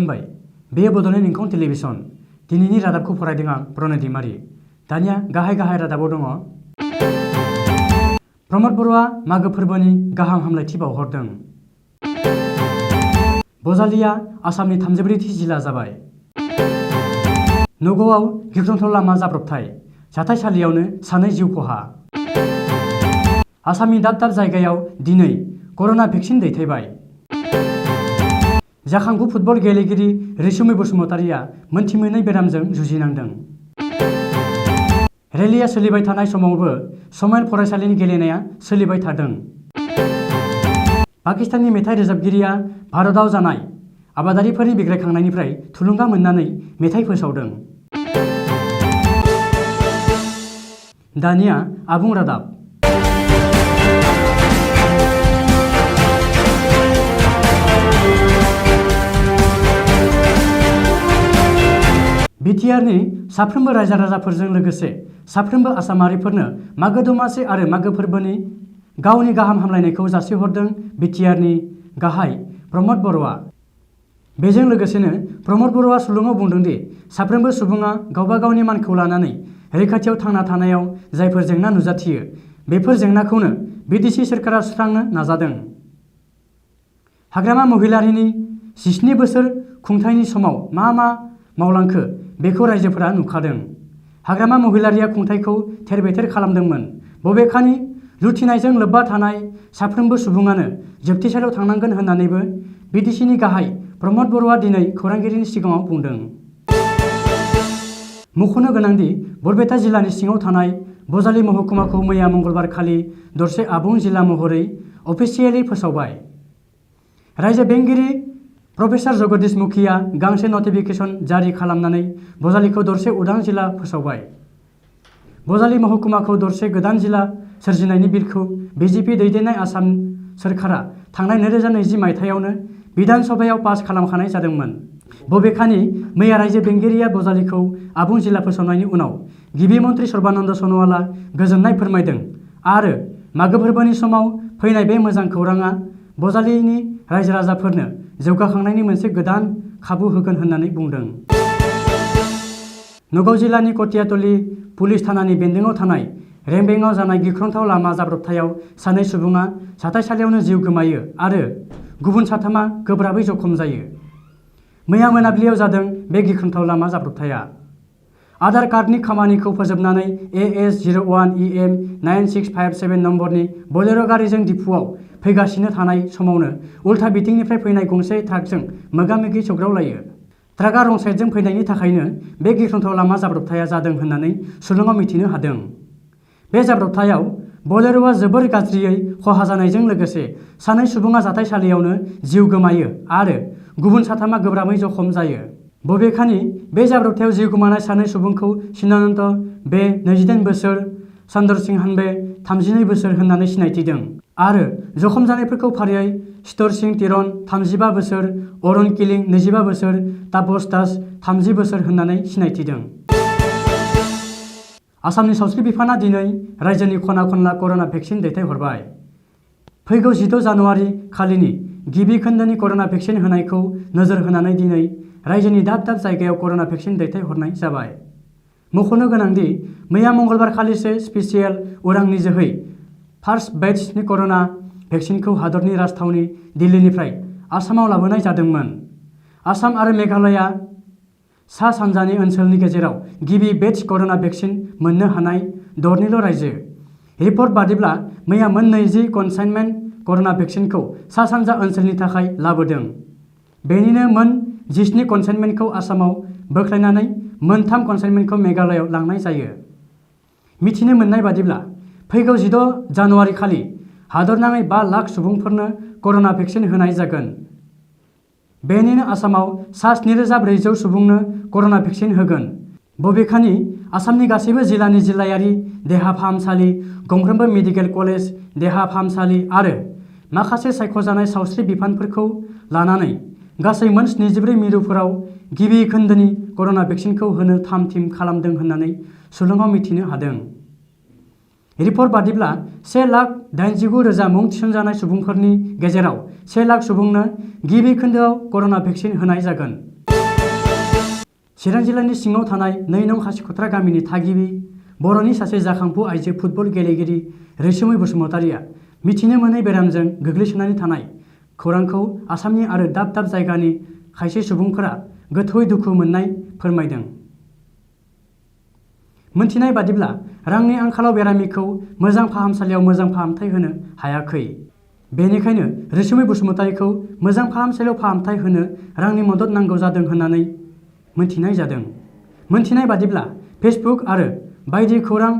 खुलुमबाय। बेयो बड'लेण्ड इंखं टेलिभिजन। दिनैनि रादाबखौ फरायदों आं प्रणय दैमारि। दानिया गाहाय रादाबाव दङ। प्रमद बर'आ मागो फोरबोनि गाहाम हामलायथि बावहरदों। बजालिया आसामनि 34थि जिल्ला जाबाय। नगावआव गिख्रंथाव लामा जाब्रबथाय, जाथायसालियावनो 2 जिउ खहा। आसामनि दाब जायगायाव दिनै कर'ना भेक्सिन दैथायबाय। जाखांफु फुटबल गेलेगिरि रैसुमै बसुमतारिया मोनथि मोनै बेरामजों जुजिनांदों। रेलिया सोलिबाय थानाय समावबो समाइल फरायसालिनि गेलेनाया सोलिबाय थादों। पाकिस्ताननि मेथाइ रोजाबगिरिया भारताव जानाय आबादारिफोरनि बिग्रायखांनायनिफ्राय थुलुंगा मोननानै मेथाइ फोसावदों। दानिया आबुं रादाब। बिटिआरनि साफ्रोमबो रायजो राजाफोरजों लोगोसे साफ्रोमबो आसामारिफोरनो मागो दमासि आरो मागो फोरबोनि गावनि गाहाम हामलायनायखौ जासिहरदों बिटिआरनि गाहाय प्रमद बर'आ। बेजों लोगोसेनो प्रमद बर'आ सुलुङाव बुंदों दि साफ्रोमबो सुबुङा गावबा गावनि मानखौ लानानै रैखाथियाव थांना थानायाव जायफोर जेंना नुजाथियो बेफोर जेंनाखौनो बिटिसि सोरखारा सुस्रांनो नाजादों। हाग्रामा महिलारिनि 17 बोसोर खुंथायनि समाव मा मावलांखो बेखौ रायजोफोरा नुखादों। हाग्रामा महिलारिया खुंथायखौ थेर-बेथेर खालामदोंमोन। बबेखानि लुथिनायजों लोब्बा थानाय साफ्रोमबो सुबुङानो जोबथेसालियाव थांनांगोन होननानैबो बिटिसिनि गाहाय प्रमद बर'आ दिनै खौरांगिरिनि सिगाङाव बुंदों। मख'नो गोनांदि बरपेटा जिल्लानि सिङाव थानाय बजालि महकुमाखौ मैया मंगलबार खालि दरसे आबुं जिल्ला महरै अफिसियेलि फोसावबाय। रायजो बेंगिरि प्रफेसार जगदीश मुखीआ गांसे नटिफिकेसन जारि खालामनानै बजालिखौ दरसे उदां जिल्ला फोसावबाय। बजालि महकुमाखौ दरसे गोदान जिल्ला सोरजिनायनि बिलखौ बिजेपि दैदेननाय आसाम सोरखारा थांनाय 2020 मायथाइयावनो बिधान सभायाव पास खालामखानाय जादोंमोन। बबेखानि मैया रायजो बेंगिरिया बजालिखौ आबुं जिल्ला फोसावनायनि उनाव गिबि मन्त्रि सर्बानन्द सन'वालआ गोजोननाय फोरमायदों आरो मागो फोरबोनि समाव फैनाय बे मोजां खौराङा बजालिनि रायजो राजाफोरनो जौगाखांनायनि मोनसे गोदान खाबु होगोन होननानै बुंदों। नगाव जिल्लानि कटियातली पुलिस थानानि बेन्दोङाव थानाय रेंबेंआव जानाय गिख्रंथाव लामा जाब्रबथायाव 2 सुबुङा जाथायसालियावनो जिउ गोमायो आरो गुबुन 3 गोब्राबै जखम जायो। मैया मोनाबिलियाव जादों बे गिख्रंथाव लामा जाब्रबथाया। आधार कार्डनि खामानिखौ फोजोबनानै AS01EM 9657 नम्बरनि बोलेर' गारिजों दिपुआव फैगासिनो थानाय समावनो उल्था बिथिंनिफ्राय फैनाय गंसे ट्राकजों मोगा-मोगि सौग्रावलायो। ट्राकआ रं साइडजों फैनायनि थाखायनो बे गिख्रंथाव लामा जाब्रबथाया जादों होननानै सुलुङाव मिथिनो हादों। बे जाब्रबथायाव बोलेर'आ जोबोर गाज्रियै खहा जानायजों लोगोसे 2 सुबुङा जाथायसालियावनो जिउ गोमायो आरो गुबुन 3 गोब्राबै जखम जायो। बबेखानि बे जाब्रबथायाव जिउ गोमानाय 2 सुबुंखौ सिनानन्द बे 28 बोसोर, चन्दर सिंह हानबे 32 बोसोर होननानै सिनायथिदों आरो जखम जानायफोरखौ फारियै चित्तर सिंह तिरन 35 बोसोर, अरुण किलिं 25 बोसोर, तापस दास 30 बोसोर होननानै सिनायथिदों। आसामनि सावस्रि बिफाना दिनै रायजोनि खना-खनला कर'ना भेक्सिन दैथायहरबाय। फैगौ 16 जानुवारि खालिनि गिबि खोन्दोनि कर'ना भेक्सिन होनायखौ नोजोर होनानै दिनै रायजोनि दाब जायगायाव कर'ना भेक्सिन दैथायहरनाय जाबाय। मख'नो गोनांदि मैया मंगलबार खालिसो स्पेसियेल उरांनि जोहै फार्स्ट बैचनि कर'ना भेक्सिनखौ हादरनि राजथावनि दिल्लीनिफ्राय आसामाव लाबोनाय जादोंमोन। आसाम आरो मेघालया सा-सानजानि ओनसोलनि गेजेराव गिबि बैच कर'ना भेक्सिन मोननो हानाय 2निल' रायजो। रिपर्ट बादिब्ला मैया मोन 20 कनसाइनमेन्ट कर'ना भेक्सिनखौ सा-सानजा ओनसोलनि थाखाय लाबोदों। बेनिनो मोन 17 कनसाइनमेन्टखौ आसामाव बोख्लायनानै मोन 3 कनसाइनमेन्टखौ मेघालयआव लांनाय जायो। मिथिनो मोननाय बादिब्ला फैगौ 16 जानुवारि खालि हादरनाङै 5 लाख सुबुंफोरनो कर'ना भेक्सिन होनाय जागोन। बेनिनो आसामाव सा 7,400 सुबुंनो कर'ना भेक्सिन होगोन। बबेखानि आसामनि गासैबो जिल्लानि जिल्लायारि देहा फाहामसालि, गंफ्रोमबो मेडिकेल कलेज, देहा फाहामसालि आरो माखासे सायख'जानाय सावस्रि बिफानफोरखौ लानानै गासै मोन 74 मिरुफोराव गिबि खोन्दोनि कर'ना भेक्सिनखौ होनो थाम-थिम खालामदों होननानै सुलुङाव मिथिनो हादों। रिपर्ट बादिब्ला 1,89,000 मुं थिसनजानाय सुबुंफोरनि गेजेराव 1 लाख सुबुंनो गिबि खोन्दोआव कर'ना भेक्सिन होनाय जागोन। चिरां जिल्लानि सिङाव थानाय 2 नं खासिखत्रा गामिनि थागिबि बर'नि सासे जाखांफु आइजो फुटबल गेलेगिरि रैसुमै बसुमतारिया मिथिनो मोनै बेरामजों गोग्लैसोनानै थानाय खौरांखौ आसामनि आरो दाब दाब जायगानि खायसे सुबुंफोरा गोथौयै दुखु मोननाय फोरमायदों। मोनथिनाय बादिब्ला रांनि आंखालाव बेरामिखौ मोजां फाहामसालियाव मोजां फाहामथाय होनो हायाखै। बेनिखायनो रैसुमै बसुमतारिखौ मोजां फाहामसालियाव फाहामथाय होनो रांनि मदद नांगौ जादों होननानै मोनथिनाय जादों। मोनथिनाय बादिब्ला फेसबुक आरो बायदि खौरां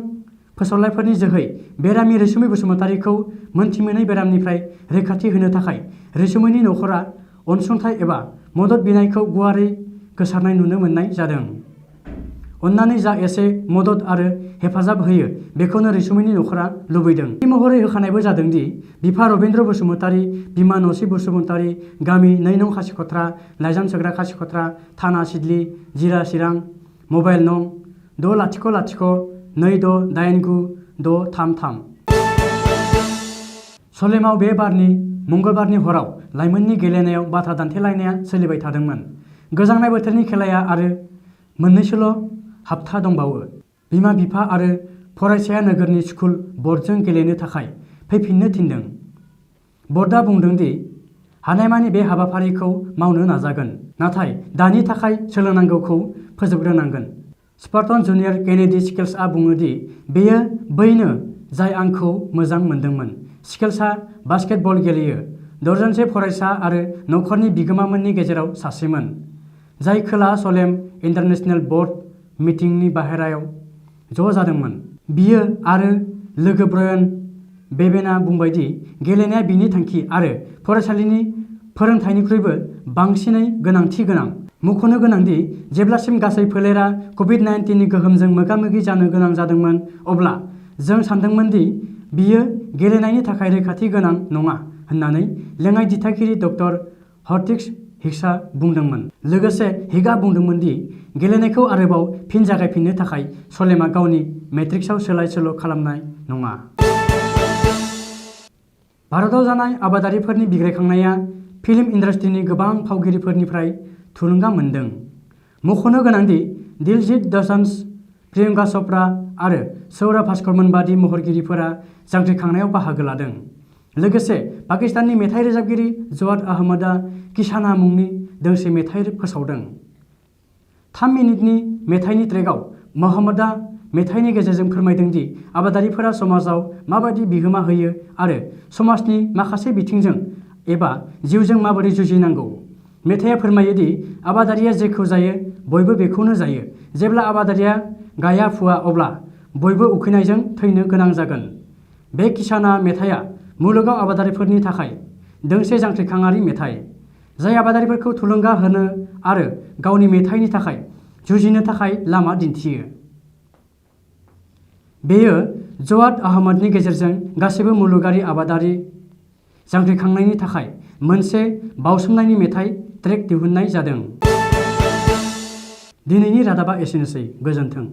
फोसावलायफोरनि जोहै बेरामि रैसुमै बसुमतारिखौ मोनथिमोनै बेरामनिफ्राय रैखाथि होनो थाखाय रैसुमैनि नखरा अनसुंथाइ एबा मदद बिनायखौ गुवारै गोसारनाय नुनो मोननाय जादों। अन्नानै जा एसे मदद आरो हेफाजाब होयो बेखौनो रैसुमैनि नखरा लुबैदों। बे महरै होखानायबो जादों दि बिफा रबीन्द्र बसुमतारि, बिमा नसि बसुमतारि, गामि 2 नं खासिखत्रा, लाइजाम सोग्रा खासिखत्रा, थाना सिडली, जिरा चिरां, मबाइल नं 60026298633। सलेमाव बे बारनि मंगलबारनि हराव लाइमोननि गेलेनायाव बाथ्रा दान्थेलायनाया सोलिबाय थादोंमोन। गोजांनाय बोथोरनि खेलाया आरो मोननैसोल' हाप्ता दंबावो। बिमा बिफा आरो फरायसाया नोगोरनि स्कुल बर्डजों गेलेनो थाखाय फैफिननो थिनदों। बर्डआ बुंदों दि हानायमानि बे हाबाफारिखौ मावनो नाजागोन, नाथाय दानि थाखाय सोलोंनांगौखौ फोजोबग्रोनांगोन। स्पार्टन जुनियर केनेडी स्किल्सआ बुङो दि बेयो बैनो जाय आंखौ मोजां मोनदोंमोन। स्किल्सआ बास्केटबल गेलेयो, दर्जनसे फरायसा आरो नखरनि बिगोमामोननि गेजेराव सासेमोन, जाय खोला सलेम इन्टारनेशनेल बर्ड मिटिंनि बाहेरायाव ज' जादोंमोन। बियो आरो लोगो ब्रायन बेबेनआ बुंबाय दि गेलेनाया बिनि थांखि आरो फरायसालिनि फोरोंथायनिख्रुइबो बांसिनै गोनांथि गोनां। मख'नो गोनां दि जेब्लासिम गासै फोलेरा कभिड-19नि गोहोमजों मोगा-मोगि जानो गोनां जादोंमोन, अब्ला जों सानदोंमोन दि बियो गेलेनायनि थाखाय रैखाथि गोनां नङा होननानै लेङाइ दिथागिरि डक्टर हर्टिक्स हिक्सआ बुंदोंमोन। लोगोसे हिगआ बुंदोंमोन दि गेलेनायखौ आरोबाव फिन जागायफिननो थाखाय सलेमआ गावनि मेट्रिक्सआव सोलाय-सोल' खालामनाय नङा। भारताव जानाय आबादारिफोरनि बिग्रायखांनाया फिल्म इन्डास्ट्रिनि गोबां फावगिरिफोरनिफ्राय थुलुंगा मोनदों। मख'नो गोनांदि दिलजीत दोसांझ, प्रियंका चोपड़ा आरो सौरभ भास्करमोन बादि महरगिरिफोरा जांख्रिखांनायाव बाहागो लादों। लोगोसे पाकिस्ताननि मेथाइ रोजाबगिरि जवाद आहमदआ किसाना मुंनि दोंसे मेथाइ फोसावदों। 3 मिनिटनि मेथाइनि ट्रेकआव महम्मदआ मेथाइनि गेजेरजों फोरमायदों दि आबादारिफोरा समाजाव माबादि बिहोमा होयो आरो समाजनि माखासे बिथिंजों एबा जिउजों माबोरै जुजिनांगौ। मेथाइया फोरमायो दि आबादारिया जेखौ जायो बयबो बेखौनो जायो। जेब्ला आबादारिया गाया फुवा अब्ला बयबो उखैनायजों थैनो गोनां जागोन। बे किसाना मेथाइया मुलुगाव आबादारिफोरनि थाखाय दोंसे जांख्रिखाङारि मेथाइ, जाय आबादारिफोरखौ थुलुंगा होनो आरो गावनि मेथाइनि थाखाय जुजिनो थाखाय लामा दिन्थियो। बेयो जवाद आहमदनि गेजेरजों गासैबो मुलुगारि आबादारि जांख्रिखांनायनि थाखाय मोनसे बावसोमनायनि मेथाइ ट्रेक दिहुननाय जादों। दिनैनि रादाबा एसेनोसै। गोजोन्थों।